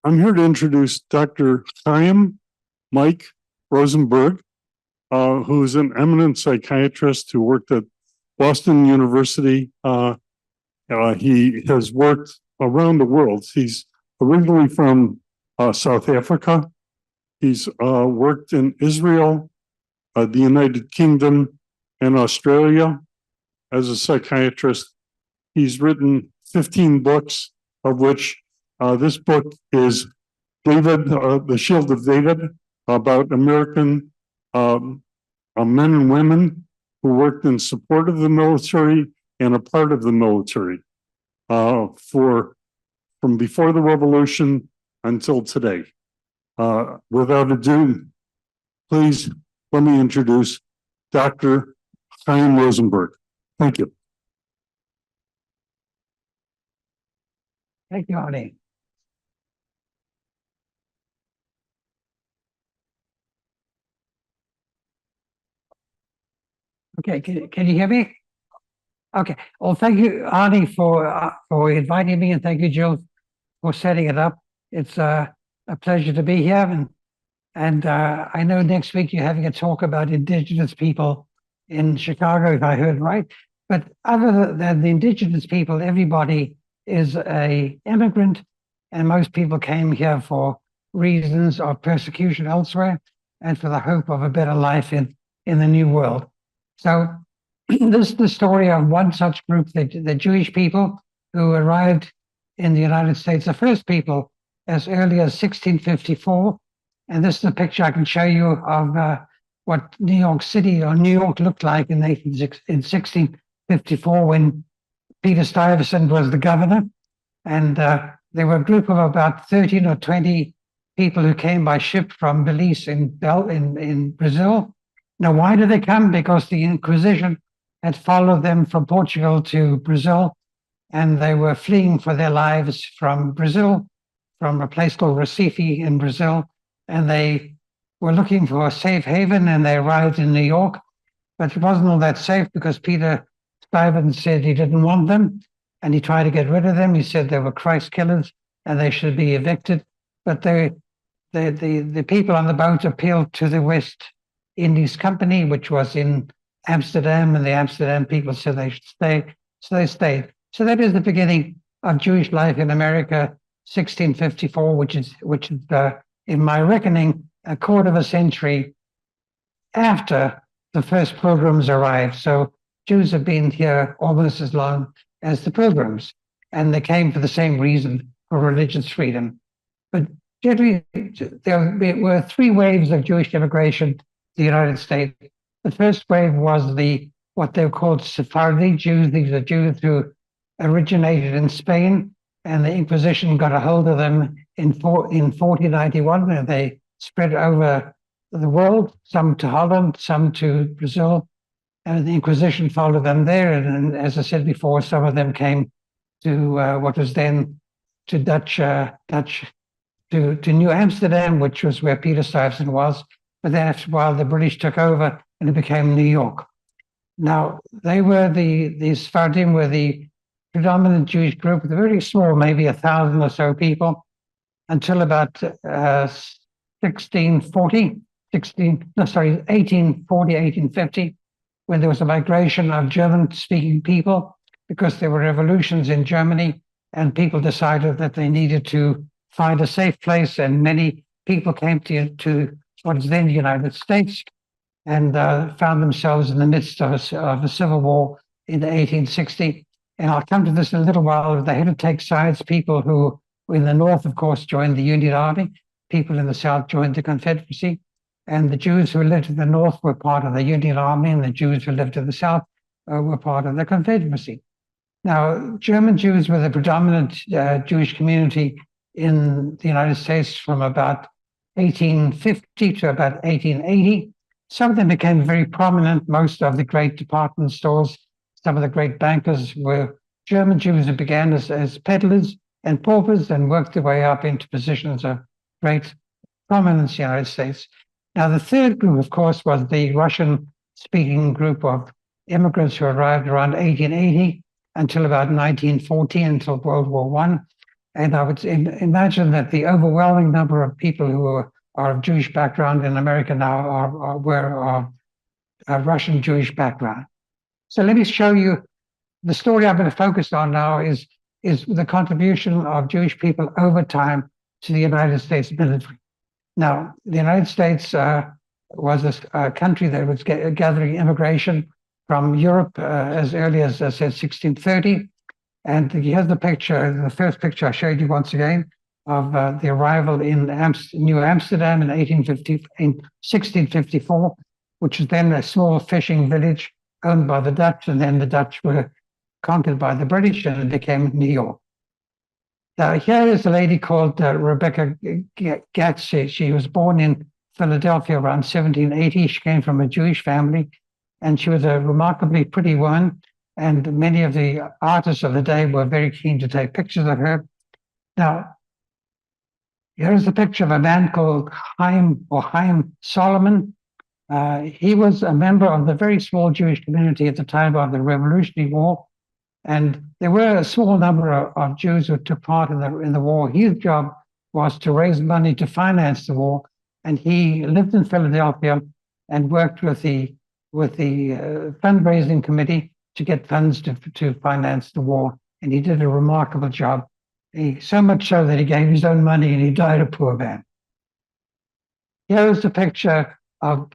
I'm here to introduce Dr. Chaim Mike Rosenberg, who is an eminent psychiatrist who worked at Boston University. He has worked around the world. He's originally from South Africa. He's worked in Israel, the United Kingdom, and Australia as a psychiatrist. He's written 15 books, of which this book is David, The Shield of David, about American men and women who worked in support of the military and a part of the military from before the revolution until today. Without ado, please let me introduce Dr. Chaim Rosenberg. Thank you. Thank you, Arnie. Okay, can you hear me? Okay. Well, thank you, Arnie, for inviting me, and thank you, Jill, for setting it up. It's a pleasure to be here, and I know next week you're having a talk about Indigenous people in Chicago, if I heard right. But other than the Indigenous people, everybody is a immigrant, and most people came here for reasons of persecution elsewhere and for the hope of a better life in the new world. So this is the story of one such group, the Jewish people who arrived in the United States, the first people as early as 1654. And this is a picture I can show you of what New York City or New York looked like in 1654 when Peter Stuyvesant was the governor. And there were a group of about 13 or 20 people who came by ship from Belize in Brazil. Now, why did they come? Because the Inquisition had followed them from Portugal to Brazil, and they were fleeing for their lives from Brazil, from a place called Recife in Brazil, and they were looking for a safe haven, and they arrived in New York. But it wasn't all that safe because Peter Stuyvesant said he didn't want them, and he tried to get rid of them. He said they were Christ killers and they should be evicted. But the people on the boat appealed to the West Indies Company, which was in Amsterdam, and the Amsterdam people said they should stay, so they stayed. So that is the beginning of Jewish life in America, 1654, which is in my reckoning, a quarter of a century after the first pilgrims arrived. So Jews have been here almost as long as the pilgrims, and they came for the same reason, for religious freedom. But generally, there were three waves of Jewish immigration to the United States. The first wave was what they were called Sephardi Jews. These are Jews who originated in Spain, and the Inquisition got a hold of them in 1491, and they spread over the world, some to Holland, some to Brazil, and the Inquisition followed them there. And as I said before, some of them came to what was then to to New Amsterdam, which was where Peter Stuyvesant was. But then after a while, the British took over, and it became New York. Now, they were the Sephardim were the predominant Jewish group, very small, maybe 1,000 or so people, until about 1850, when there was a migration of German-speaking people, because there were revolutions in Germany, and people decided that they needed to find a safe place, and many people came to what is then the United States, and found themselves in the midst of a civil war in 1860. And I'll come to this in a little while. They had to take sides. People who were in the North, of course, joined the Union Army. People in the South joined the Confederacy. And the Jews who lived in the North were part of the Union Army, and the Jews who lived in the South were part of the Confederacy. Now, German Jews were the predominant Jewish community in the United States from about 1850 to about 1880. Some of them became very prominent. Most of the great department stores, some of the great bankers were German Jews who began as peddlers and paupers and worked their way up into positions of great prominence in the United States. Now, the third group, of course, was the Russian-speaking group of immigrants who arrived around 1880 until about 1914, until World War I. And I would imagine that the overwhelming number of people who are of Jewish background in America now were of Russian Jewish background. So let me show you the story I'm going to focus on now is the contribution of Jewish people over time to the United States military. Now, the United States was a country that was gathering immigration from Europe as early as, I said, 1630. And here's the picture, the first picture I showed you once again of the arrival in New Amsterdam in 1654, which is then a small fishing village owned by the Dutch, and then the Dutch were conquered by the British and it became New York. Now, here is a lady called Rebecca Gatz. She was born in Philadelphia around 1780. She came from a Jewish family, and she was a remarkably pretty woman. And many of the artists of the day were very keen to take pictures of her. Now, here's a picture of a man called Chaim Solomon. He was a member of the very small Jewish community at the time of the Revolutionary War. And there were a small number of Jews who took part in the war. His job was to raise money to finance the war. And he lived in Philadelphia and worked with the fundraising committee to get funds to finance the war. And he did a remarkable job. So much so that he gave his own money and he died a poor man. Here's a picture of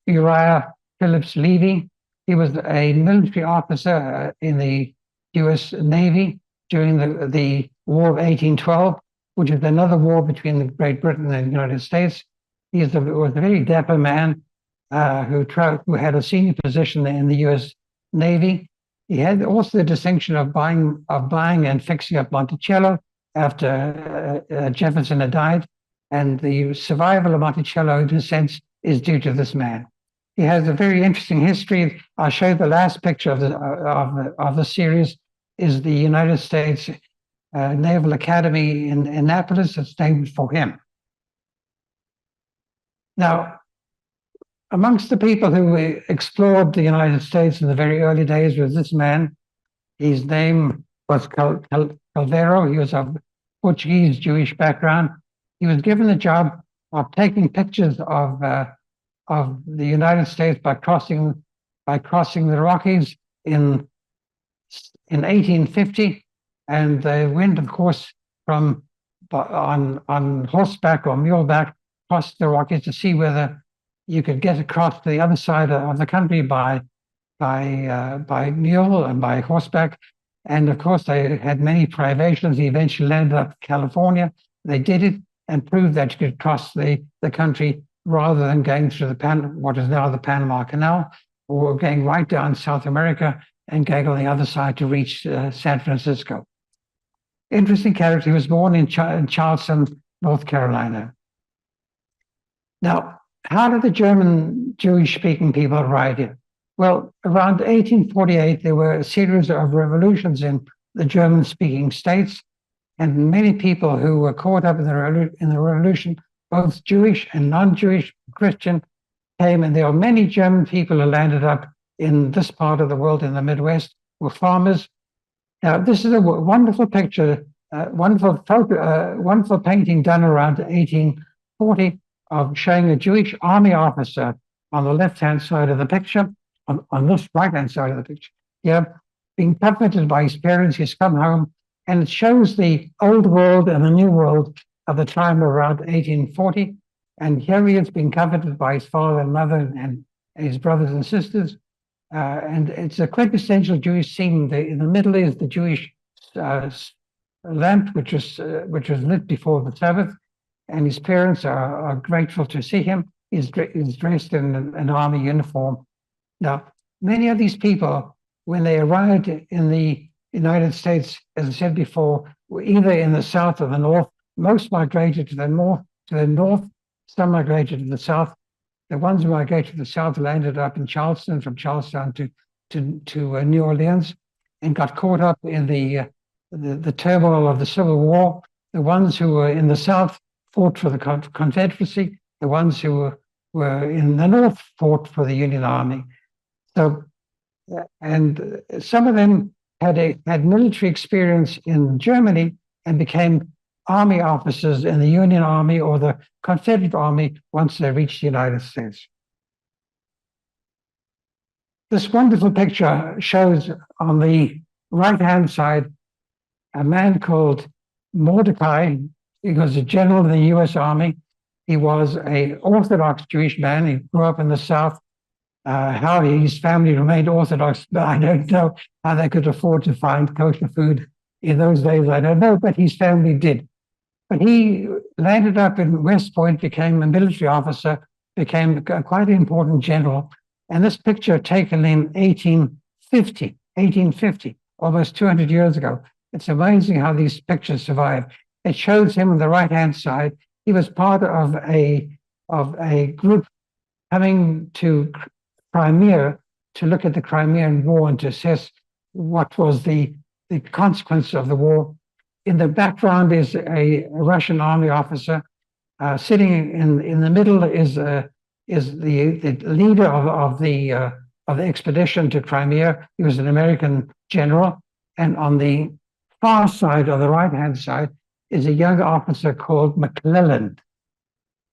Uriah Phillips Levy. He was a military officer in the US Navy during the War of 1812, which is another war between Great Britain and the United States. He was a very dapper man who had a senior position in the US Navy. He had also the distinction of buying and fixing up Monticello after Jefferson had died. And the survival of Monticello, in a sense, is due to this man. He has a very interesting history. I'll show you the last picture of the series is the United States Naval Academy in Annapolis. It's named for him. Now, amongst the people who explored the United States in the very early days was this man. His name was Calvero. He was of Portuguese Jewish background. He was given the job of taking pictures of the United States by crossing the Rockies in 1850, and they went, of course, on horseback or muleback across the Rockies to see whether you could get across to the other side of the country by mule and by horseback. And of course, they had many privations. He eventually landed up in California. They did it and proved that you could cross the country rather than going through what is now the Panama Canal, or going right down South America and going on the other side to reach San Francisco. Interesting character. He was born in Charleston, North Carolina. Now, how did the German Jewish-speaking people arrive here? Well, around 1848, there were a series of revolutions in the German-speaking states, and many people who were caught up in the revolution, both Jewish and non-Jewish, Christian, came, and there were many German people who landed up in this part of the world, in the Midwest, were farmers. Now, this is a wonderful picture, wonderful painting done around 1840 of showing a Jewish army officer on the left-hand side of the picture, on this right-hand side of the picture, being comforted by his parents. He's come home, and it shows the old world and the new world of the time around 1840. And here he is being comforted by his father and mother and his brothers and sisters. And it's a quintessential Jewish scene. In the middle is the Jewish lamp, which was lit before the Sabbath. And his parents are grateful to see him. He's dressed in an army uniform. Now, many of these people, when they arrived in the United States, as I said before, were either in the south or the north. Most migrated to the north. Some migrated to the south. The ones who migrated to the south landed up in Charleston, from Charleston to New Orleans, and got caught up in the turmoil of the Civil War. The ones who were in the south fought for the Confederacy. The ones who were in the north fought for the Union Army. So, and some of them had military experience in Germany and became army officers in the Union Army or the Confederate Army once they reached the United States. This wonderful picture shows on the right-hand side a man called Mordecai. He was a general in the U.S. Army. He was an Orthodox Jewish man. He grew up in the South. How his family remained Orthodox, I don't know. How they could afford to find kosher food in those days, I don't know, but his family did. But he landed up in West Point, became a military officer, became quite an important general. And this picture taken in 1850, almost 200 years ago. It's amazing how these pictures survive. It shows him on the right-hand side. He was part of a group coming to Crimea to look at the Crimean War and to assess what was the consequence of the war. In the background is a Russian army officer. Sitting in the middle is the leader of the expedition to Crimea. He was an American general. And on the far side, on the right-hand side, is a young officer called McClellan.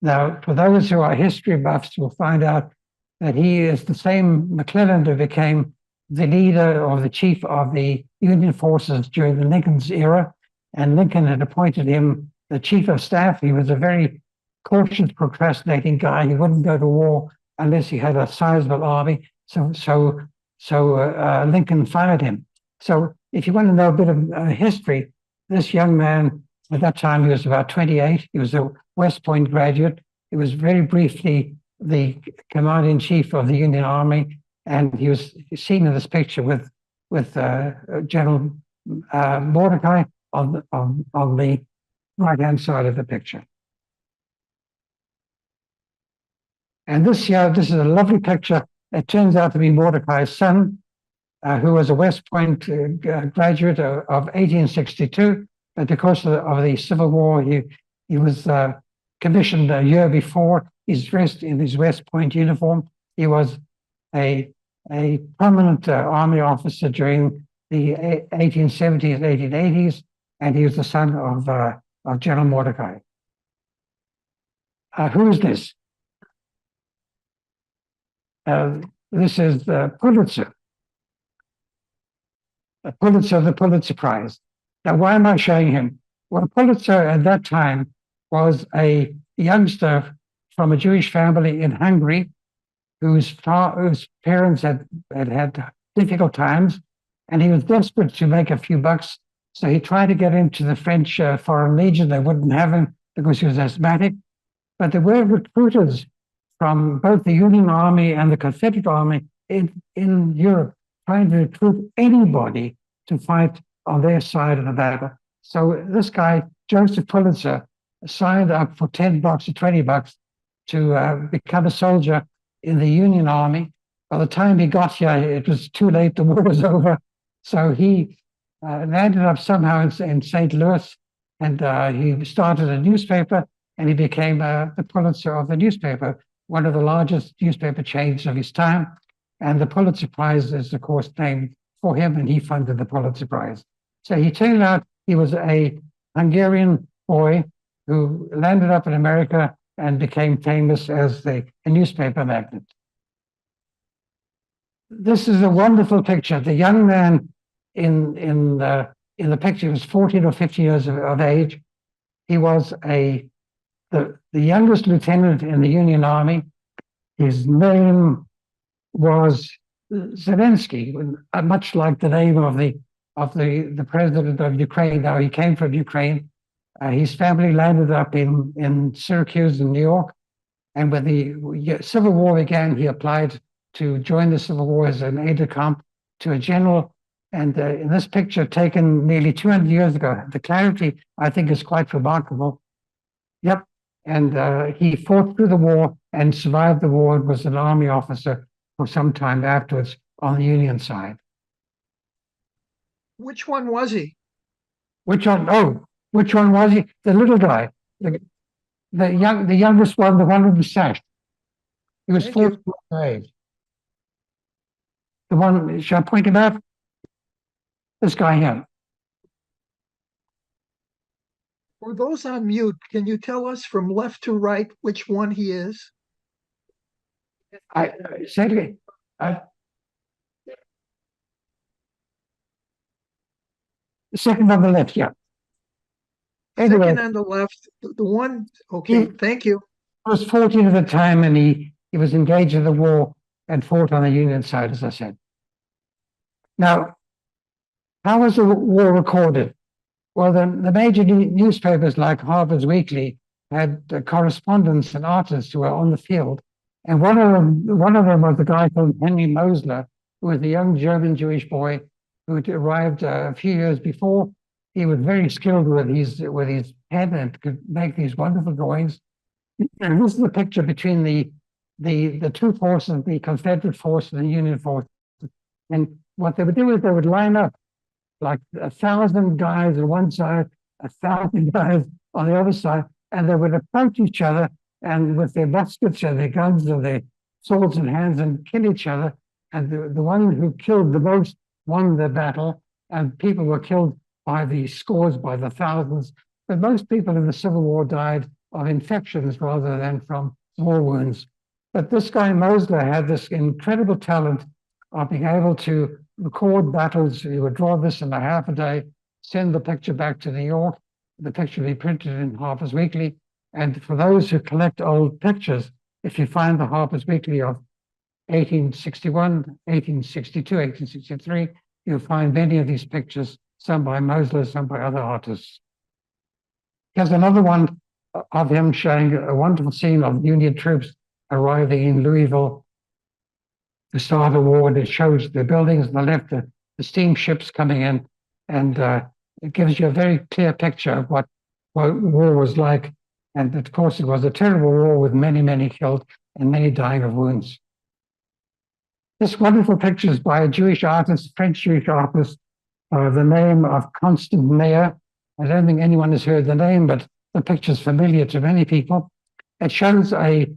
Now, for those who are history buffs, will find out that he is the same McClellan who became the leader or the chief of the Union forces during the Lincoln's era. And Lincoln had appointed him the chief of staff. He was a very cautious, procrastinating guy. He wouldn't go to war unless he had a sizable army. So Lincoln fired him. So if you want to know a bit of history, this young man, at that time, he was about 28. He was a West Point graduate. He was very briefly the commander-in-chief of the Union Army, and he was seen in this picture with General Mordecai on the right-hand side of the picture. And this is a lovely picture. It turns out to be Mordecai's son, who was a West Point graduate of 1862. But because of the Civil War, he was commissioned a year before. He's dressed in his West Point uniform. He was a prominent army officer during the 1870s, 1880s, and he was the son of General Mordecai. Who is this? This is Pulitzer. Pulitzer, the Pulitzer Prize. Now, why am I showing him? Well, Pulitzer at that time was a youngster from a Jewish family in Hungary whose parents had difficult times, and he was desperate to make a few bucks. So he tried to get into the French Foreign Legion. They wouldn't have him because he was asthmatic. But there were recruiters from both the Union Army and the Confederate Army in Europe trying to recruit anybody to fight on their side of the battle. So this guy, Joseph Pulitzer, signed up for $10 or $20 to become a soldier in the Union Army. By the time he got here, it was too late. The war was over. So he landed up somehow in St. Louis, and he started a newspaper, and he became the Pulitzer of the newspaper, one of the largest newspaper chains of his time. And the Pulitzer Prize is, of course, named for him, and he funded the Pulitzer Prize. So he turned out he was a Hungarian boy who landed up in America and became famous as a newspaper magnate. This is a wonderful picture. The young man in the picture was 14 or 15 years of age. He was the youngest lieutenant in the Union Army. His name was Zelensky, much like the name of the president of Ukraine. Now, he came from Ukraine. His family landed up in Syracuse in New York. And when the Civil War began, he applied to join the Civil War as an aide-de-camp to a general. And in this picture taken nearly 200 years ago, the clarity, I think, is quite remarkable. Yep. And he fought through the war and survived the war and was an army officer for some time afterwards on the Union side. Which one was he? Which one? Oh, which one was he? The little guy, the youngest one, the one with the sash. He was 14 years of age. The one, shall I point him out? This guy here. For those on mute, can you tell us from left to right which one he is? Say it again. The second on the left, yeah. Anyway, Second on the left, the one, okay, thank you. he was 14 at the time, and he was engaged in the war and fought on the Union side, as I said. Now, how was the war recorded? Well, the major newspapers like Harper's Weekly had correspondents and artists who were on the field. And one of them was a guy called Henry Mosler, who was a young German Jewish boy who had arrived a few years before. He was very skilled with his pen and could make these wonderful drawings. And this is the picture between the two forces, the Confederate force and the Union force. And what they would do is they would line up like 1,000 guys on one side, 1,000 guys on the other side, and they would approach each other and with their muskets and their guns and their swords in hands and kill each other. And the one who killed the most won the battle, and people were killed by the scores, by the thousands. But most people in the Civil War died of infections rather than from war wounds. But this guy Mosler had this incredible talent of being able to record battles. He would draw this in a half a day, send the picture back to New York. The picture would be printed in Harper's Weekly. And for those who collect old pictures, if you find the Harper's Weekly of 1861, 1862, 1863, you'll find many of these pictures, some by Mosler, some by other artists. Here's another one of him showing a wonderful scene of Union troops arriving in Louisville to start a war, and it shows the buildings on the left, the steamships coming in, and it gives you a very clear picture of what war was like. And of course, it was a terrible war with many, many killed and many dying of wounds. This wonderful picture is by a Jewish artist, French Jewish artist, the name of Constant Mayer. I don't think anyone has heard the name, but the picture is familiar to many people. It shows a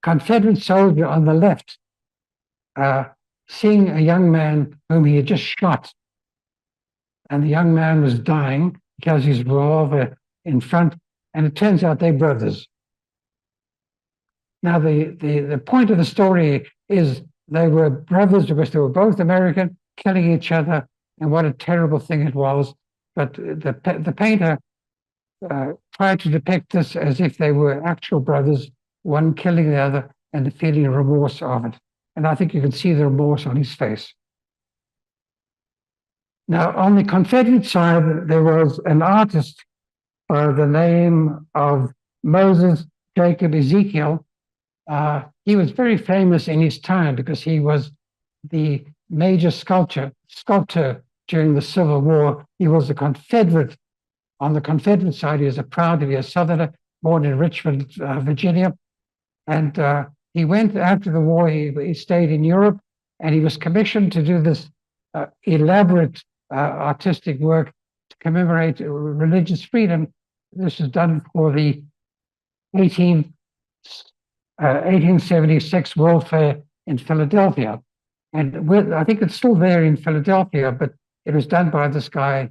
Confederate soldier on the left seeing a young man whom he had just shot. And the young man was dying because his revolver in front, and it turns out they're brothers. Now, the point of the story is they were brothers because they were both American, killing each other, and what a terrible thing it was. But the painter tried to depict this as if they were actual brothers, one killing the other and feeling remorse of it. And I think you can see the remorse on his face. Now, on the Confederate side, there was an artist by the name of Moses Jacob Ezekiel. He was very famous in his time because he was the major sculptor during the Civil War. He was a Confederate. On the Confederate side, he was proud to be a Southerner, born in Richmond, Virginia. And he went after the war, he stayed in Europe, and he was commissioned to do this elaborate artistic work to commemorate religious freedom. This was done for the 1876 World Fair in Philadelphia. And I think it's still there in Philadelphia, but it was done by this guy,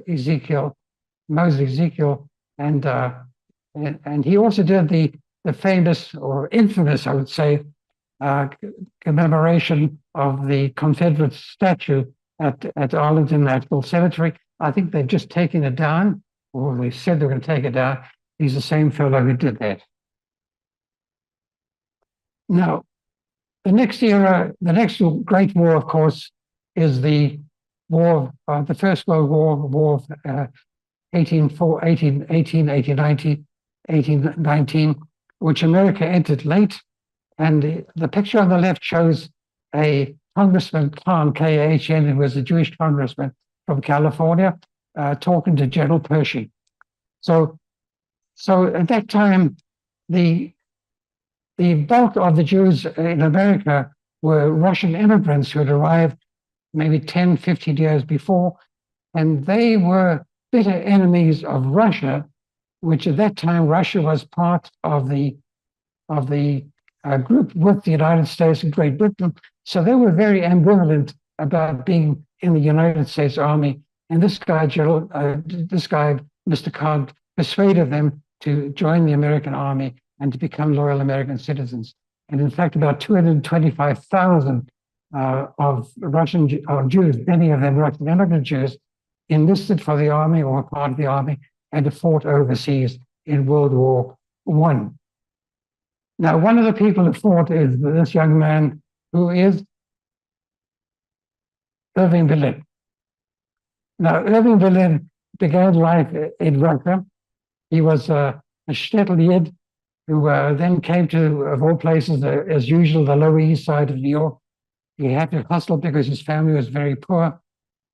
Ezekiel, Moses Ezekiel, and he also did the famous or infamous, I would say, commemoration of the Confederate statue at Arlington National Cemetery. I think they've just taken it down, or they said they're going to take it down. He's the same fellow who did that. Now, the next era, the next great war, of course, is the war, the First World War, the War of 1819, which America entered late. And the picture on the left shows a Congressman Kahn, K-A-H-N, who was a Jewish congressman from California, talking to General Pershing. So at that time, the bulk of the Jews in America were Russian immigrants who had arrived maybe 10, 15 years before, and they were bitter enemies of Russia, which at that time Russia was part of the group with the United States and Great Britain. So they were very ambivalent about being in the United States Army. And this guy, Mr. Kahn, persuaded them to join the American army and to become loyal American citizens. And in fact, about 225,000 of Jews, many of them Russian immigrant Jews, enlisted for the army or were part of the army and fought overseas in World War I. Now, one of the people who fought is this young man who is Irving Berlin. Now, Irving Berlin began life in Russia. He was a shtetl Yid who then came to, of all places, as usual, the Lower East Side of New York. He had to hustle because his family was very poor.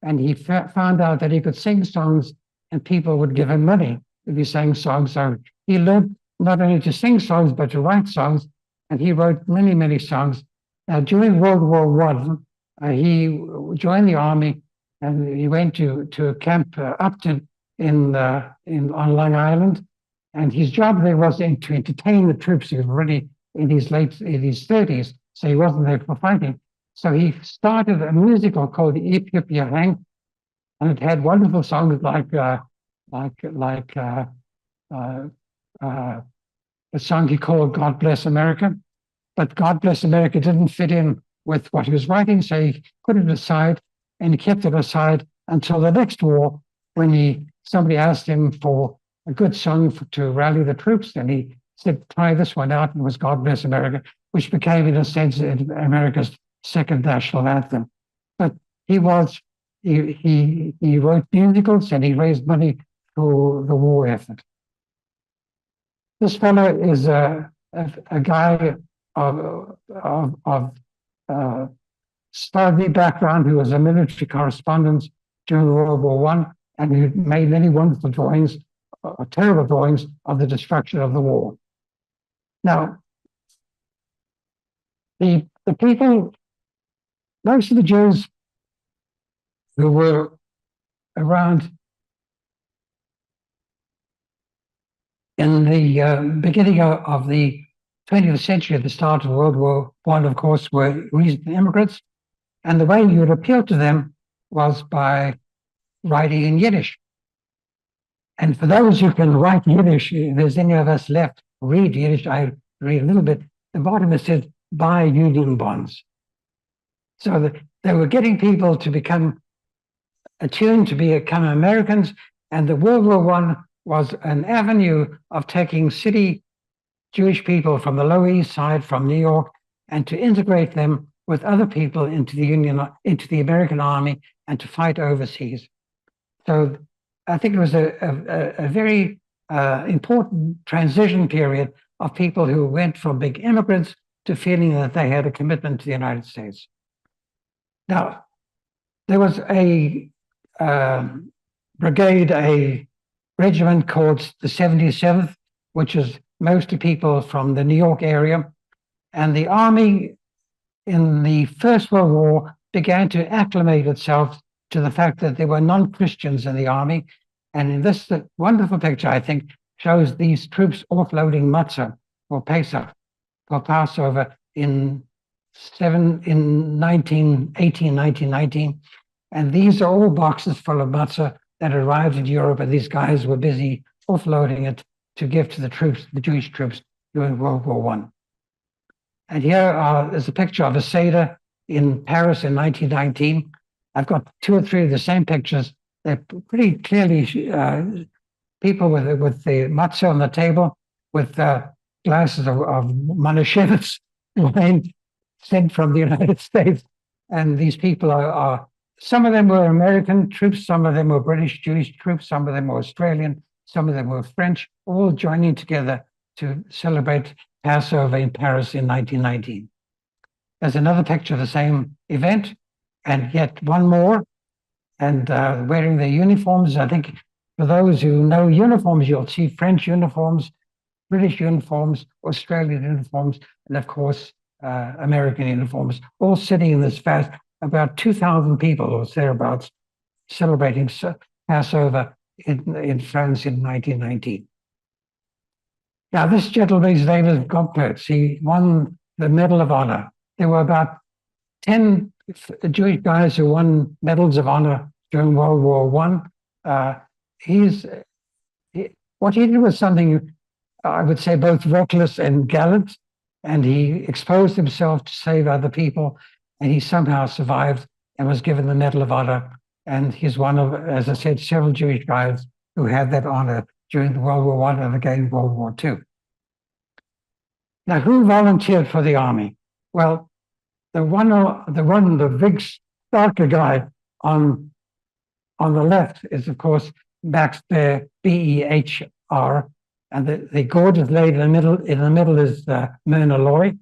And he found out that he could sing songs and people would give him money if he sang songs. So he learned not only to sing songs, but to write songs. And he wrote many, many songs. Now, during World War I, he joined the army and he went to Camp Upton on Long Island. And his job there was to entertain the troops. He was already in his 30s, so he wasn't there for fighting. So he started a musical called the Ip Yip Yarang, and it had wonderful songs like a song he called God Bless America. But God Bless America didn't fit in with what he was writing, so he put it aside, and he kept it aside until the next war, when somebody asked him for a good song to rally the troops, and he said, try this one out, and it was God Bless America, which became, in a sense, America's second national anthem. But he wrote musicals and he raised money for the war effort. This fellow is a guy of study background who was a military correspondent during World War I, and who made many wonderful drawings, terrible drawings of the destruction of the war. Now, the people, most of the Jews who were around in the beginning of the 20th century, at the start of World War I, of course, were recent immigrants. And the way you would appeal to them was by writing in Yiddish. And for those who can write Yiddish, if there's any of us left read Yiddish, I read a little bit. The bottom it says, buy union bonds. So they were getting people to become attuned to become Americans. And the World War I was an avenue of taking city Jewish people from the Lower East Side, from New York, and to integrate them with other people into the American army and to fight overseas. So I think it was a very important transition period of people who went from big immigrants to feeling that they had a commitment to the United States. Now, there was a brigade, a regiment called the 77th, which is mostly people from the New York area. And the army in the First World War began to acclimate itself to the fact that there were non-Christians in the army. And in this wonderful picture, I think, shows these troops offloading matzah or Pesach, for Passover in 1919. And these are all boxes full of matzah that arrived in Europe, and these guys were busy offloading it to give to the troops, the Jewish troops, during World War I. And here is a picture of a Seder in Paris in 1919. I've got two or three of the same pictures. They're pretty clearly people with the matzah on the table, with glasses of Manischewitz wine sent from the United States. And these people are, some of them were American troops, some of them were British Jewish troops, some of them were Australian, some of them were French, all joining together to celebrate Passover in Paris in 1919. There's another picture of the same event, and yet one more, and wearing their uniforms. I think for those who know uniforms, you'll see French uniforms, British uniforms, Australian uniforms, and of course, American uniforms, all sitting in this fast, about 2,000 people or thereabouts, celebrating Passover in France in 1919. Now, this gentleman's name is Gompertz. He won the Medal of Honor. There were about 10 Jewish guys who won medals of honor during World War I. What he did was something, I would say, both reckless and gallant, and he exposed himself to save other people, and he somehow survived and was given the Medal of Honor. And he's one of, as I said, several Jewish guys who had that honor during World War I and again World War II. Now, who volunteered for the army? Well, the big darker guy on the left is, of course, Max Behr, B-E-H-R, and the gorgeous lady in the middle is Myrna Loy,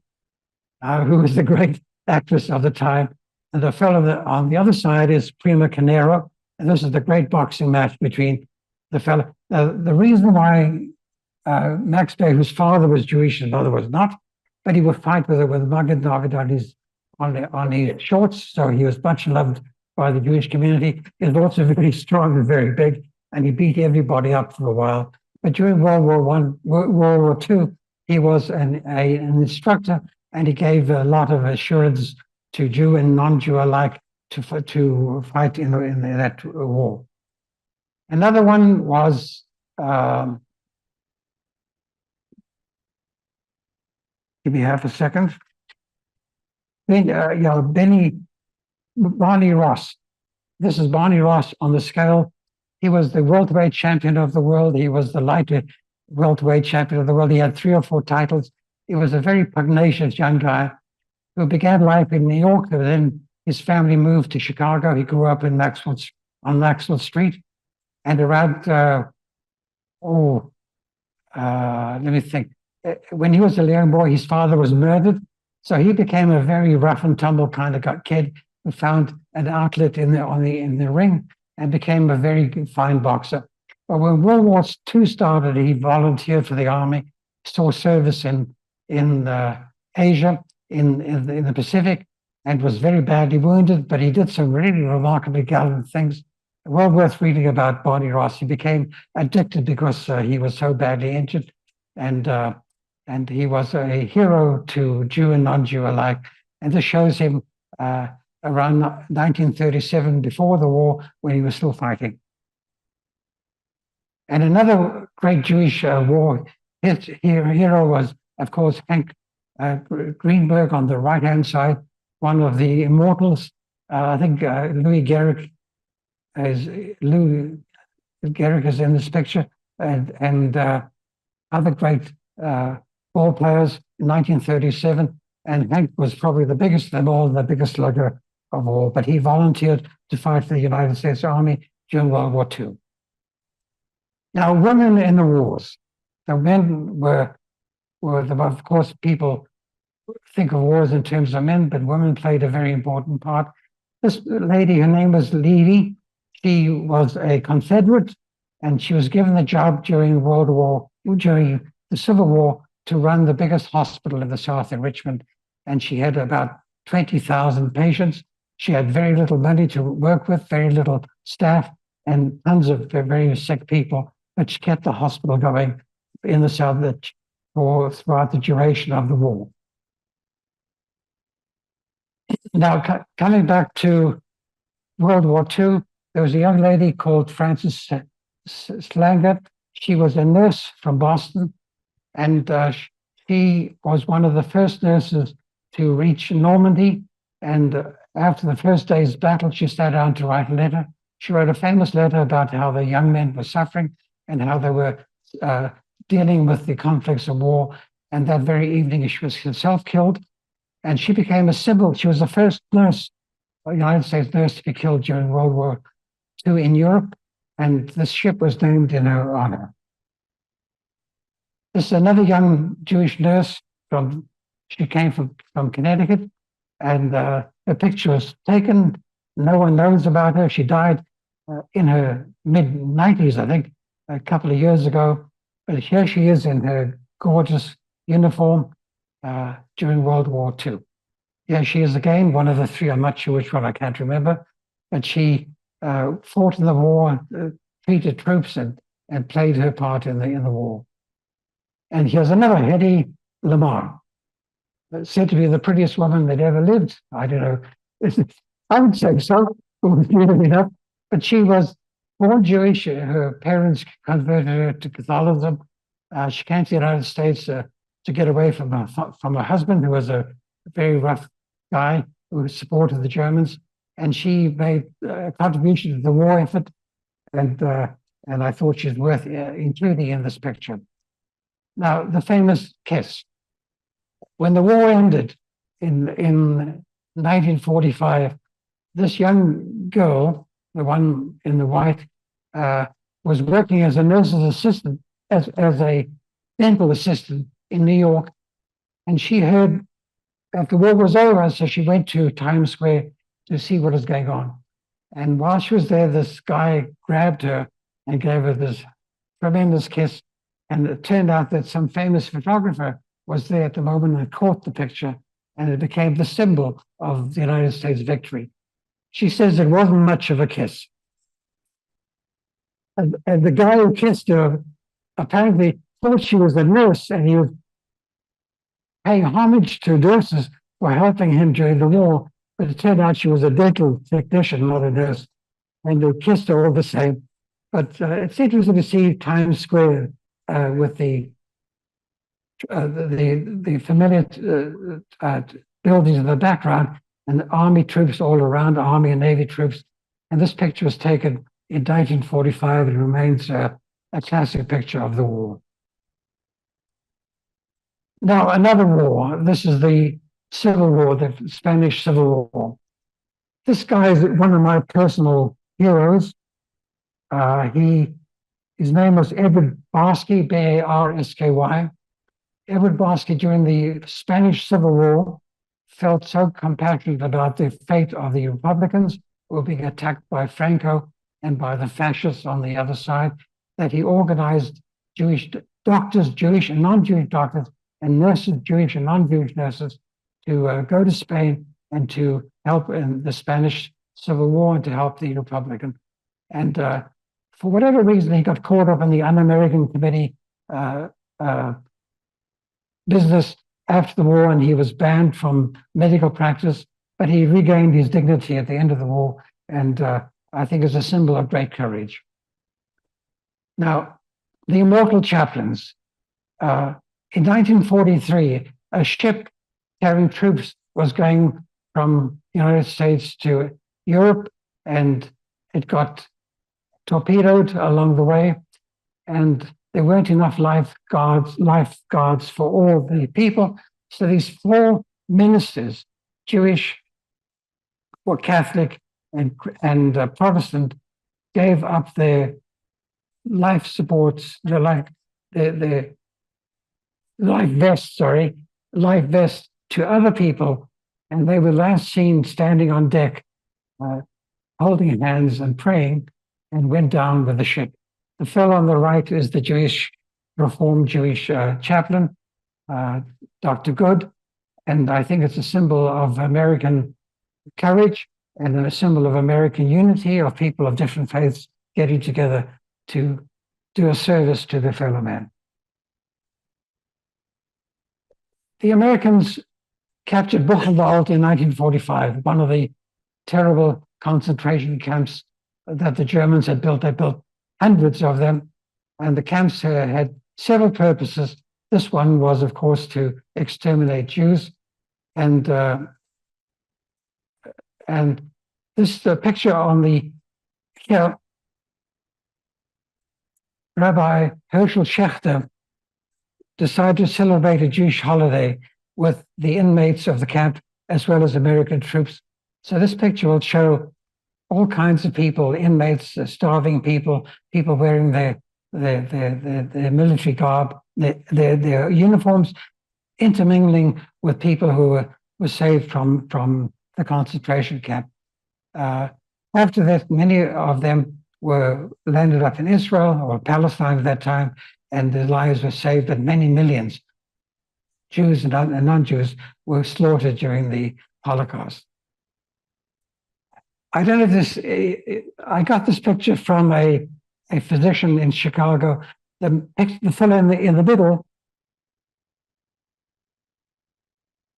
who was the great actress of the time. And the fellow on the other side is Prima Carnero, and this is the great boxing match between the fellow. The reason why Max Behr, whose father was Jewish and mother was not, but he would fight with Magen David on his shorts, so he was much loved by the Jewish community. He was also very strong and very big, and he beat everybody up for a while. But during World War II, he was an instructor, and he gave a lot of assurance to Jew and non-Jew alike to fight in that war. Another one was give me half a second. Barney Ross. This is Barney Ross on the scale. He was the welterweight champion of the world. He was the lightweight welterweight champion of the world. He had 3 or 4 titles. He was a very pugnacious young guy who began life in New York. And then his family moved to Chicago. He grew up in on Maxwell Street. And around, let me think. When he was a young boy, his father was murdered. So he became a very rough and tumble kind of kid who found an outlet in the ring and became a very fine boxer. But when World War II started, he volunteered for the army, saw service in Asia, in the Pacific, and was very badly wounded, but he did some really remarkably gallant things. Well worth reading about Barney Ross. He became addicted because he was so badly injured, and he was a hero to Jew and non-Jew alike. And this shows him around 1937, before the war, when he was still fighting. And another great Jewish war hero was, of course, Hank Greenberg on the right-hand side, one of the immortals. I think Louis Gehrig is in this picture, and other great ball players in 1937. And Hank was probably the biggest of them all, the biggest slugger of all, but he volunteered to fight for the United States Army during World War II. Now, women in the wars. The men were of course, people think of wars in terms of men, but women played a very important part. This lady, her name was Levy. She was a Confederate, and she was given the job during the Civil War to run the biggest hospital in the South in Richmond. And she had about 20,000 patients. She had very little money to work with, very little staff, and tons of very sick people. But she kept the hospital going in the South throughout the duration of the war. Now, coming back to World War II, there was a young lady called Frances Slanger. She was a nurse from Boston, and she was one of the first nurses to reach Normandy. And after the first day's battle, she sat down to write a letter. She wrote a famous letter about how the young men were suffering and how they were dealing with the conflicts of war. And that very evening, she was herself killed. And she became a symbol. She was the first nurse, a United States nurse, to be killed during World War II in Europe. And this ship was named in her honor. This is another young Jewish nurse she came from Connecticut. And the picture was taken. No one knows about her. She died in her mid-90s, I think, a couple of years ago. But here she is in her gorgeous uniform during World War II. Here she is again, one of the three. I'm not sure which one, I can't remember. But she fought in the war, treated troops, and played her part in the war. And here's another, Hedy Lamarr, said to be the prettiest woman that ever lived. I don't know. I would say so, enough. But she was born Jewish. Her parents converted her to Catholicism. She came to the United States to get away from her husband, who was a very rough guy who supported the Germans. And she made a contribution to the war effort. And I thought she's worth including in this picture. Now, the famous kiss. When the war ended in 1945, this young girl, the one in the white, was working as a nurse's assistant, as a dental assistant in New York. And she heard that the war was over, so she went to Times Square to see what was going on. And while she was there, this guy grabbed her and gave her this tremendous kiss. And it turned out that some famous photographer was there at the moment and caught the picture, and it became the symbol of the United States victory. She says it wasn't much of a kiss. And the guy who kissed her apparently thought she was a nurse, and he was paying homage to nurses for helping him during the war. But it turned out she was a dental technician, not a nurse. And they kissed her all the same. But it's interesting to see Times Square with the familiar buildings in the background and the army troops all around, army and navy troops. And this picture was taken in 1945 and remains a classic picture of the war. Now, another war. This is the Civil War, the Spanish Civil War. This guy is one of my personal heroes. His name was Edward Barsky, B-A-R-S-K-Y. Edward Barsky, during the Spanish Civil War, felt so compassionate about the fate of the Republicans who were being attacked by Franco and by the fascists on the other side, that he organized Jewish doctors, Jewish and non-Jewish doctors, and nurses, Jewish and non-Jewish nurses, to go to Spain and to help in the Spanish Civil War and to help the Republican. And for whatever reason, he got caught up in the Un-American Committee business after the war, and he was banned from medical practice, but he regained his dignity at the end of the war, and I think is a symbol of great courage. Now, the immortal chaplains. In 1943, a ship carrying troops was going from the United States to Europe, and it got torpedoed along the way, and there weren't enough lifeguards for all the people. So these 4 ministers, Jewish or Catholic and Protestant, gave up their life supports, their life vests to other people, and they were last seen standing on deck, holding hands and praying, and went down with the ship. The fellow on the right is the Reformed Jewish chaplain, Dr. Good, and I think it's a symbol of American courage and a symbol of American unity, of people of different faiths getting together to do a service to their fellow man. The Americans captured Buchenwald in 1945, one of the terrible concentration camps that the Germans had built. They built hundreds of them, and the camps had several purposes. This one was, of course, to exterminate Jews. And this picture on the here, Rabbi Herschel Schachter decided to celebrate a Jewish holiday with the inmates of the camp as well as American troops. So this picture will show all kinds of people, inmates, starving people, people wearing their military garb, their uniforms, intermingling with people who were saved from the concentration camp. After that, many of them were landed up in Israel or Palestine at that time, and their lives were saved, but many millions, Jews and non-Jews, were slaughtered during the Holocaust. I don't know if this, I got this picture from a physician in Chicago. The fellow in the middle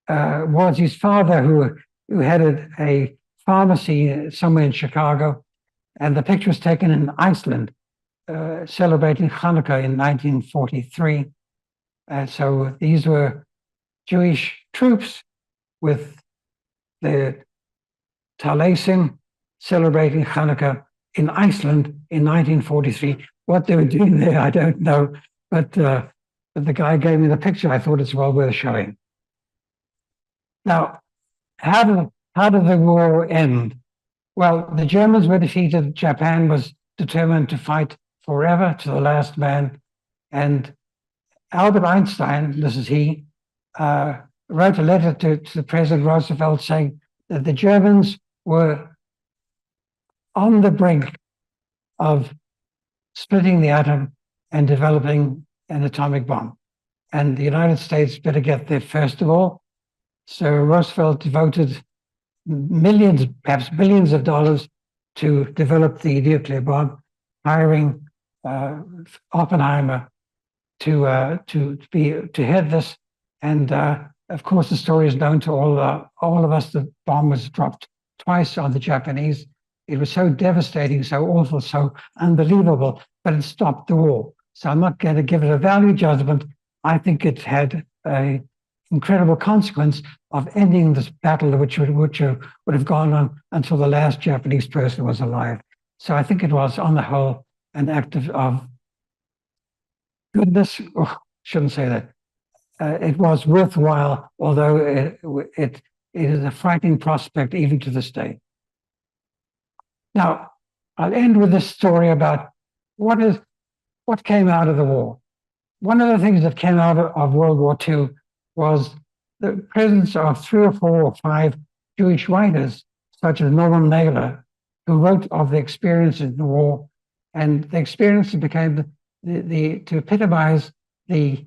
was his father, who had a pharmacy somewhere in Chicago, And the picture was taken in Iceland, celebrating Hanukkah in 1943. So these were Jewish troops with the Taliesin celebrating Hanukkah in Iceland in 1943. What they were doing there, I don't know, but the guy gave me the picture. I thought it's well worth showing. Now, how did the war end? Well, the Germans were defeated. Japan was determined to fight forever to the last man. And Albert Einstein, this is he, wrote a letter to President Roosevelt saying that the Germans were on the brink of splitting the atom and developing an atomic bomb. And the United States better get there first of all. So Roosevelt devoted millions, perhaps billions of dollars to develop the nuclear bomb, hiring Oppenheimer to head this. And of course, the story is known to all of us. The bomb was dropped twice on the Japanese. It was so devastating, so awful, so unbelievable, but it stopped the war. So I'm not going to give it a value judgment. I think it had an incredible consequence of ending this battle, which would have gone on until the last Japanese person was alive. So I think it was, on the whole, an act of goodness. Oh, shouldn't say that. It was worthwhile, although it is a frightening prospect even to this day. Now, I'll end with this story about what came out of the war. One of the things that came out of World War II was the presence of 3 or 4 or 5 Jewish writers, such as Norman Mailer, who wrote of the experience in the war, and the experience became to epitomize the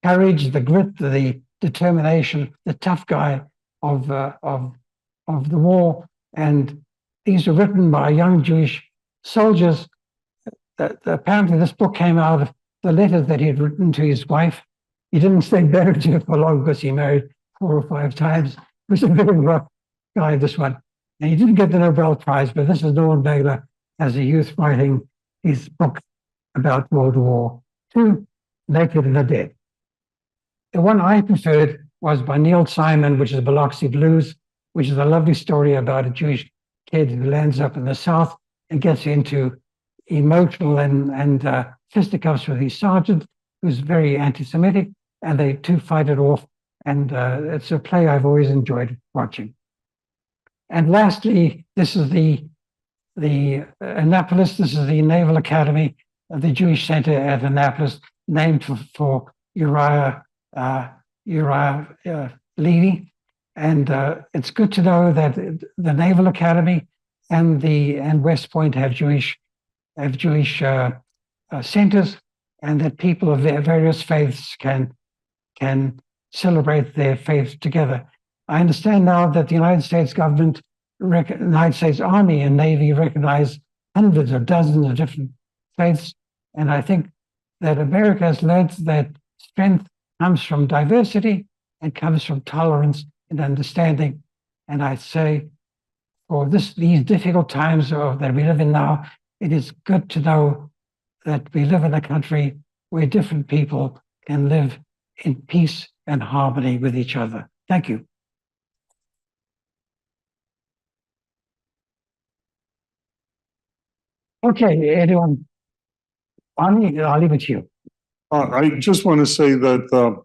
courage, the grit, the determination, the tough guy of the war. And these were written by young Jewish soldiers. Apparently, this book came out of the letters that he had written to his wife. He didn't stay married to her for long because he married 4 or 5 times. It was a very rough guy, this one. And he didn't get the Nobel Prize, but this is Norman Mailer as a youth writing his book about World War II, Naked and the Dead. The one I preferred was by Neil Simon, which is Biloxi Blues, which is a lovely story about a Jewish kid who lands up in the South and gets into emotional and fisticuffs with his sergeant, who's very anti-Semitic, and they two fight it off. And it's a play I've always enjoyed watching. And lastly, this is the Annapolis. This is the Naval Academy, the Jewish Center at Annapolis, named for Uriah Levy. And it's good to know that the Naval Academy and West Point have Jewish centers, and that people of various faiths can celebrate their faith together. I understand now that the United States government, United States Army and Navy recognize hundreds or dozens of different faiths. And I think that America has learned that strength comes from diversity and comes from tolerance and understanding. And I say, for these difficult times that we live in now, it is good to know that we live in a country where different people can live in peace and harmony with each other. Thank you. Okay, anyone? I'll leave it to you. I just want to say that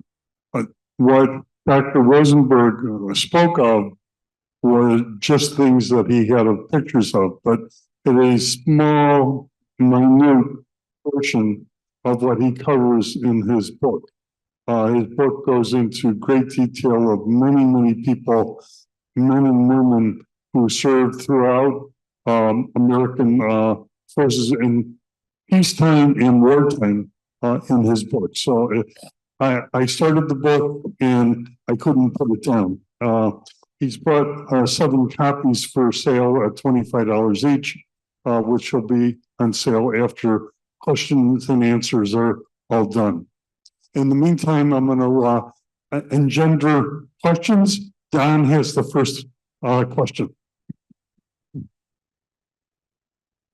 what Dr. Rosenberg spoke of were just things that he had pictures of, but in a small, minute portion of what he covers in his book. His book goes into great detail of many, many people, men and women who served throughout American forces in peacetime and wartime in his book. So I started the book and I couldn't put it down. He's brought 7 copies for sale at $25 each, which will be on sale after questions and answers are all done. In the meantime, I'm going to engender questions. Don has the first question.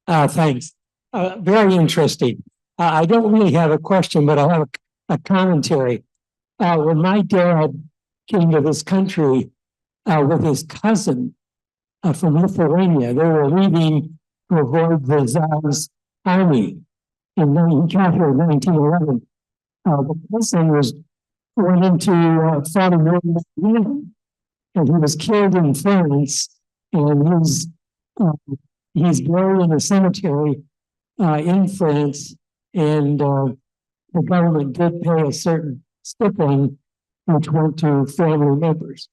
Thanks. Very interesting. I don't really have a question, but I have a commentary. When my dad came to this country with his cousin from Lithuania, they were leaving to avoid the Tsar's army. And then he came here in 1911. The cousin went into fought in World War I, and he was killed in France, and he's buried in a cemetery in France, and the government did pay a certain stipend, which went to family members.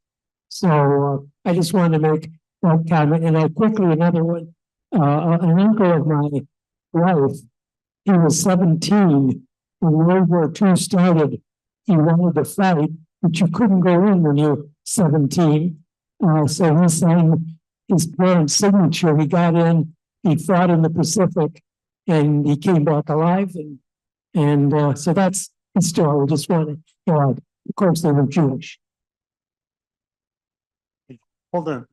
So I just wanted to make that comment, and I quickly another one. An uncle of my wife, he was 17 when World War II started. He wanted to fight, but you couldn't go in when you're 17. So he signed his parents' signature. He got in, he fought in the Pacific, and he came back alive. And so that's the story. I just wanted to add. Of course, they were Jewish. Hold on.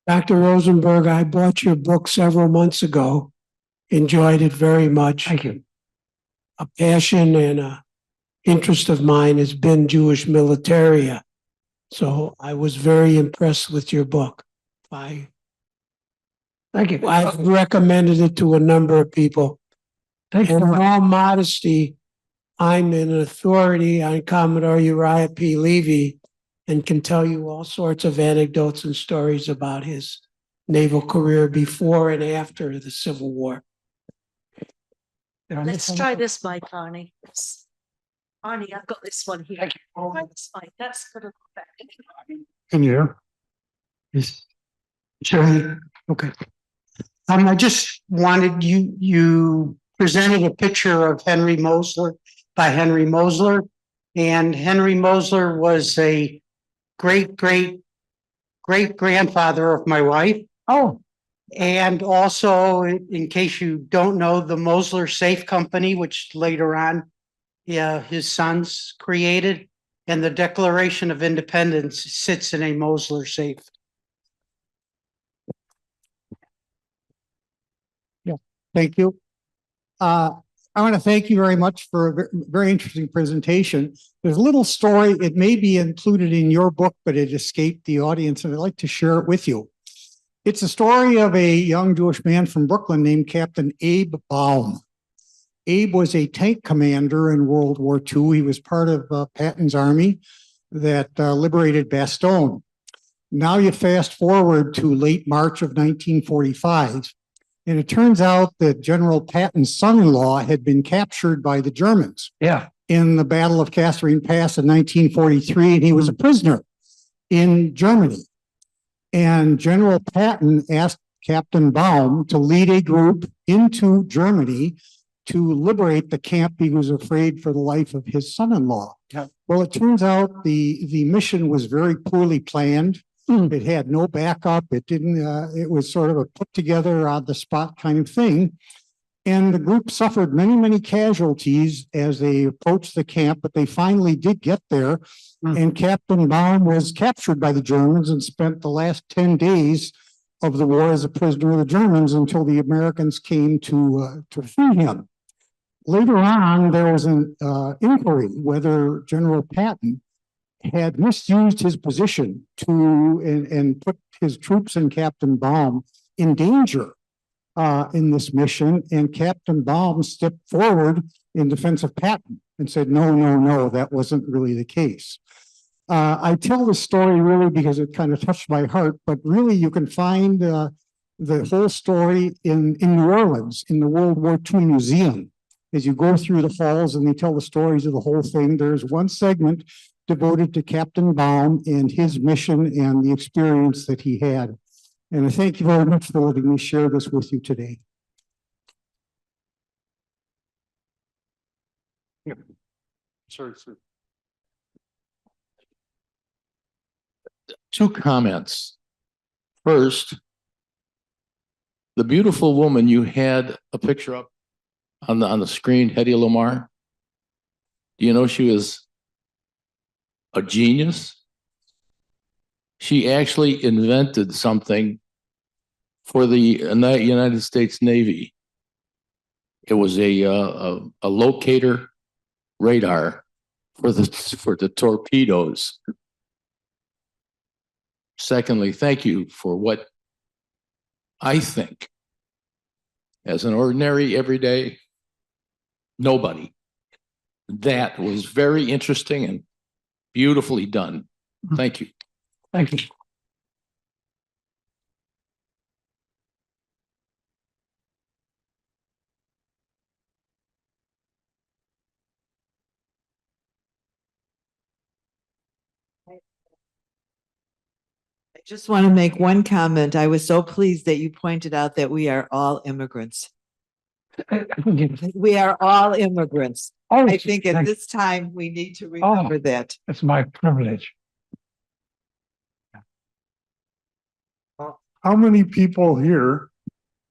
Dr. Rosenberg, I bought your book several months ago. Enjoyed it very much. Thank you. A passion and a interest of mine has been Jewish militaria. So I was very impressed with your book. Thank you. I've recommended it to a number of people. Thank you. And in all modesty, I'm an authority on Commodore Uriah P. Levy and can tell you all sorts of anecdotes and stories about his naval career before and after the Civil War. Let's try this mic, Arnie. Arnie, I've got this one here. Thank you. Try this mic. That's good effect. Can you hear? Yes. Sure. Okay. I just wanted you presented a picture of Henry Mosler by Henry Mosler, and Henry Mosler was a great grandfather of my wife. Oh, And also, in case you don't know, the Mosler Safe Company, which later on, his sons created, and the Declaration of Independence sits in a Mosler safe. Thank you. I want to thank you very much for a very interesting presentation. There's a little story, it may be included in your book, but it escaped the audience, and I'd like to share it with you. It's a story of a young Jewish man from Brooklyn named Captain Abe Baum. Abe was a tank commander in World War II. He was part of Patton's army that liberated Bastogne. Now you fast forward to late March of 1945. And it turns out that General Patton's son-in-law had been captured by the Germans yeah. in the Battle of Catherine Pass in 1943, and he was a prisoner in Germany. And General Patton asked Captain Baum to lead a group into Germany to liberate the camp. He was afraid for the life of his son-in-law. Yeah. Well, it turns out the mission was very poorly planned. It had no backup. It didn't, it was sort of a put together on the spot kind of thing. And the group suffered many casualties as they approached the camp, but they finally did get there. And Captain Baum was captured by the Germans and spent the last 10 days of the war as a prisoner of the Germans until the Americans came to free him. Later on, there was an inquiry whether General Patton had misused his position and put his troops and Captain Baum in danger in this mission. And Captain Baum stepped forward in defense of Patton and said, no, that wasn't really the case. I tell the story really because it kind of touched my heart, but really you can find the whole story in New Orleans in the World War II Museum. As you go through the halls and they tell the stories of the whole thing, there's one segment devoted to Captain Baum and his mission and the experience that he had. And I thank you very much for letting me share this with you today. Yeah. Sorry, sir. Two comments. First, the beautiful woman you had a picture of on the screen, Hedy Lamarr. Do you know she was a genius. She actually invented something for the United States Navy. It was a locator radar for the torpedoes. Secondly, thank you for what I think, as an ordinary, everyday nobody, that was very interesting and beautifully done. Thank you. Thank you. I just want to make one comment. I was so pleased that you pointed out that we are all immigrants. We are all immigrants. Oh, I think at thank- this time, we need to remember that. It's my privilege. How many people here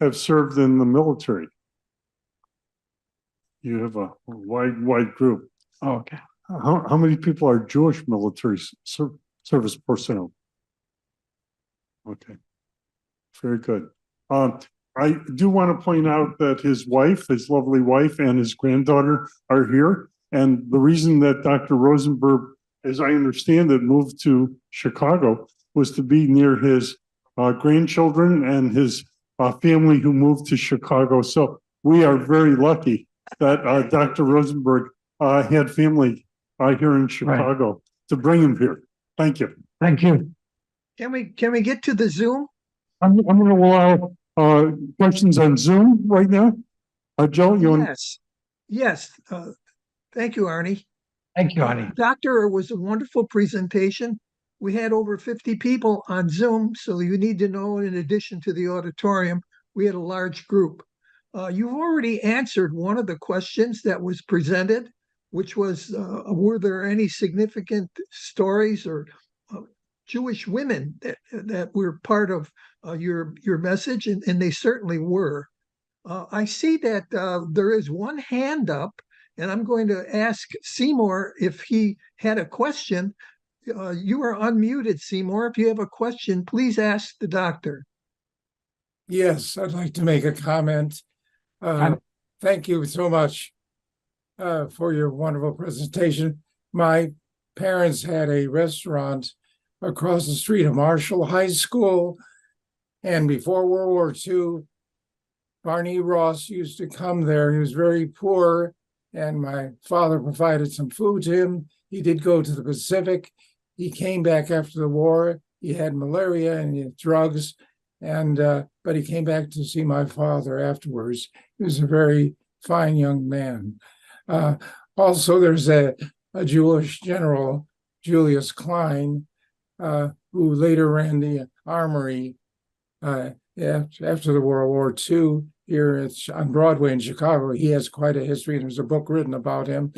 have served in the military? You have a wide group. Okay. How many people are Jewish military service personnel? Okay, very good. I do want to point out that his wife, his lovely wife, and his granddaughter are here. And the reason that Dr. Rosenberg, as I understand it, moved to Chicago was to be near his grandchildren and his family who moved to Chicago. So we are very lucky that Dr. Rosenberg had family here in Chicago to bring him here. Thank you. Thank you. Can we get to the Zoom? I'm going to allow questions on Zoom right now. Joe, you want? Yes. Thank you, Arnie. Thank you, Arnie. Doctor, it was a wonderful presentation. We had over 50 people on Zoom, so you need to know, in addition to the auditorium, we had a large group. You've already answered one of the questions that was presented, which was, were there any significant stories or Jewish women that were part of your message? And they certainly were. I see that there is one hand up, and I'm going to ask Seymour if he had a question. You are unmuted, Seymour. If you have a question, please ask the doctor. Yes, I'd like to make a comment. Thank you so much for your wonderful presentation. My parents had a restaurant across the street of Marshall High School, and before World War II, Barney Ross used to come there. He was very poor, and my father provided some food to him. He did go to the Pacific. He came back after the war. He had malaria and he had drugs, and but he came back to see my father afterwards. He was a very fine young man. Also, there's a Jewish general, Julius Klein, who later ran the armory after the World War II here on Broadway in Chicago. He has quite a history. There's a book written about him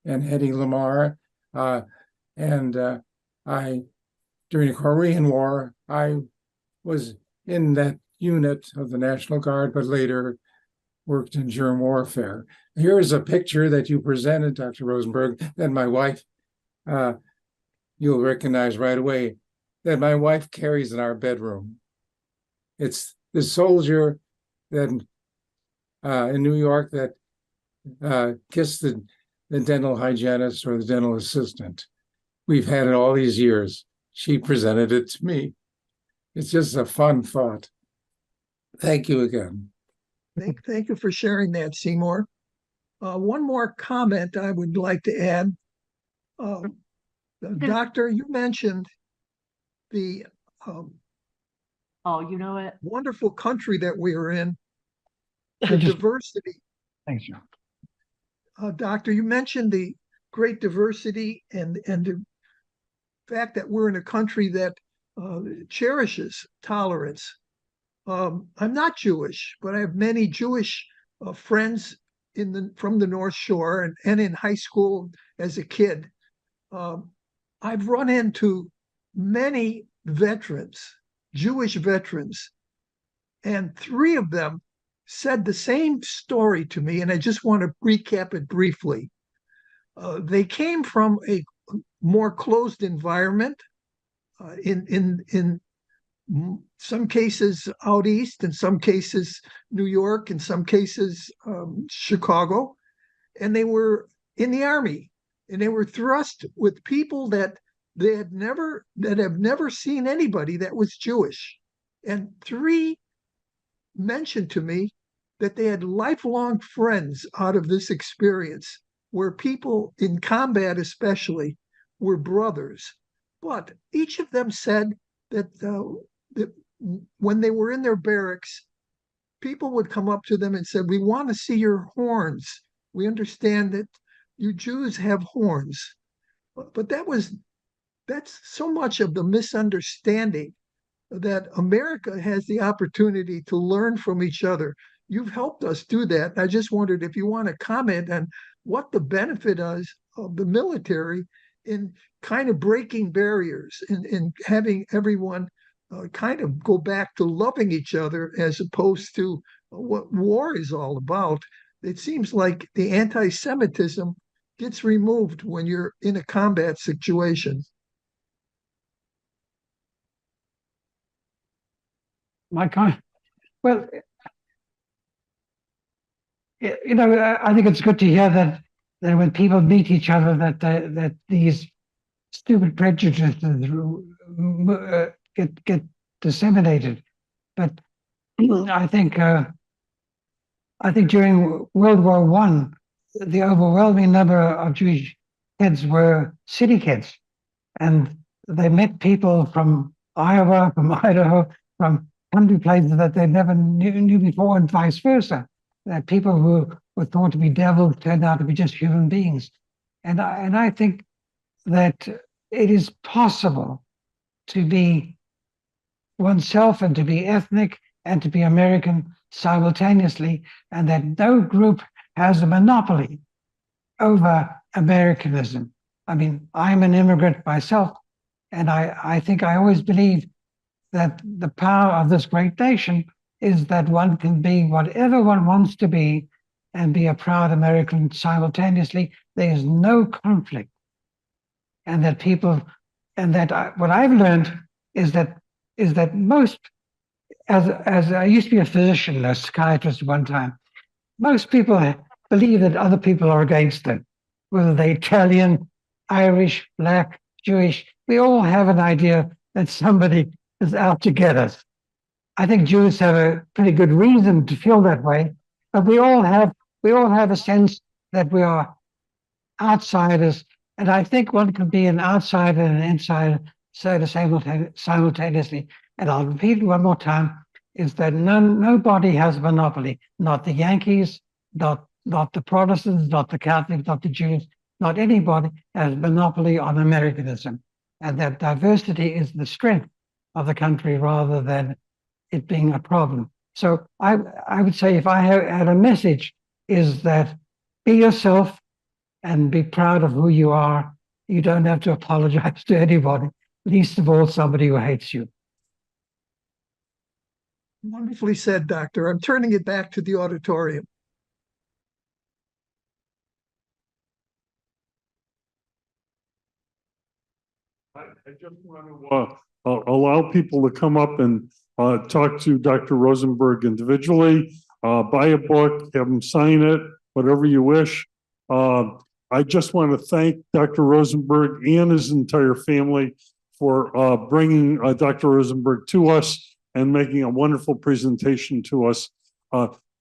and Hedy Lamarr. During the Korean War, I was in that unit of the National Guard, but later worked in germ warfare. Here is a picture that you presented, Dr. Rosenberg, that my wife, you'll recognize right away, that my wife carries in our bedroom. It's the soldier that in New York that kissed the dental hygienist or the dental assistant. We've had it all these years. She presented it to me. It's just a fun thought. Thank you again. Thank you for sharing that, Seymour. One more comment I would like to add. Doctor, you mentioned the you know what? wonderful country that we are in, the diversity. Thanks, Joe. Doctor, you mentioned the great diversity and the fact that we're in a country that cherishes tolerance. I'm not Jewish, but I have many Jewish friends from the North Shore and in high school as a kid. I've run into many veterans, Jewish veterans, and 3 of them said the same story to me, and I just want to recap it briefly. They came from a more closed environment. In some cases out east, in some cases New York, in some cases Chicago, and they were in the army, and they were thrust with people that have never seen anybody that was Jewish. And three mentioned to me that they had lifelong friends out of this experience, where people in combat especially were brothers. But each of them said that when they were in their barracks, people would come up to them and said, "We want to see your horns. We understand that you Jews have horns." But that's so much of the misunderstanding, that America has the opportunity to learn from each other. You've helped us do that. I just wondered if you want to comment on what the benefit is of the military in kind of breaking barriers and in having everyone kind of go back to loving each other, as opposed to what war is all about. It seems like the anti-Semitism gets removed when you're in a combat situation. My kind, well, I think it's good to hear that when people meet each other, that these stupid prejudices get disseminated. But I think during World War One, the overwhelming number of Jewish kids were city kids, and they met people from Iowa, from Idaho, from country places that they never knew before, and vice versa. That people who were thought to be devils turned out to be just human beings. And I think that it is possible to be oneself and to be ethnic and to be American simultaneously, and that no group has a monopoly over Americanism. I mean, I'm an immigrant myself, and I think I always believe that the power of this great nation is that one can be whatever one wants to be and be a proud American simultaneously. There is no conflict. And that what I've learned is that most, as I used to be a physician, a psychiatrist at one time, most people believe that other people are against them, whether they're Italian, Irish, Black, Jewish. We all have an idea that somebody is out to get us. I think Jews have a pretty good reason to feel that way, but we all have a sense that we are outsiders, and I think one can be an outsider and an insider simultaneously. And I'll repeat it one more time: is that nobody has a monopoly. Not the Yankees, not the Protestants, not the Catholics, not the Jews, not anybody has a monopoly on Americanism, and that diversity is the strength of the country rather than it being a problem. So I would say, if I had a message, is that be yourself and be proud of who you are. You don't have to apologize to anybody, least of all somebody who hates you. Wonderfully said, Doctor. I'm turning it back to the auditorium. I just want to allow people to come up and talk to Dr. Rosenberg individually, buy a book, have them sign it, whatever you wish. I just want to thank Dr. Rosenberg and his entire family for bringing Dr. Rosenberg to us and making a wonderful presentation to us.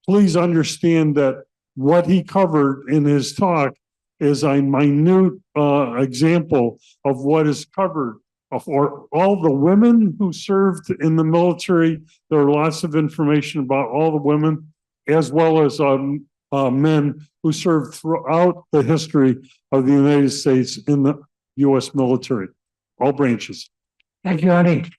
Please understand that what he covered in his talk is a minute example of what is covered for all the women who served in the military. There are lots of information about all the women, as well as men who served throughout the history of the United States in the U.S. military, all branches. Thank you, Arnie.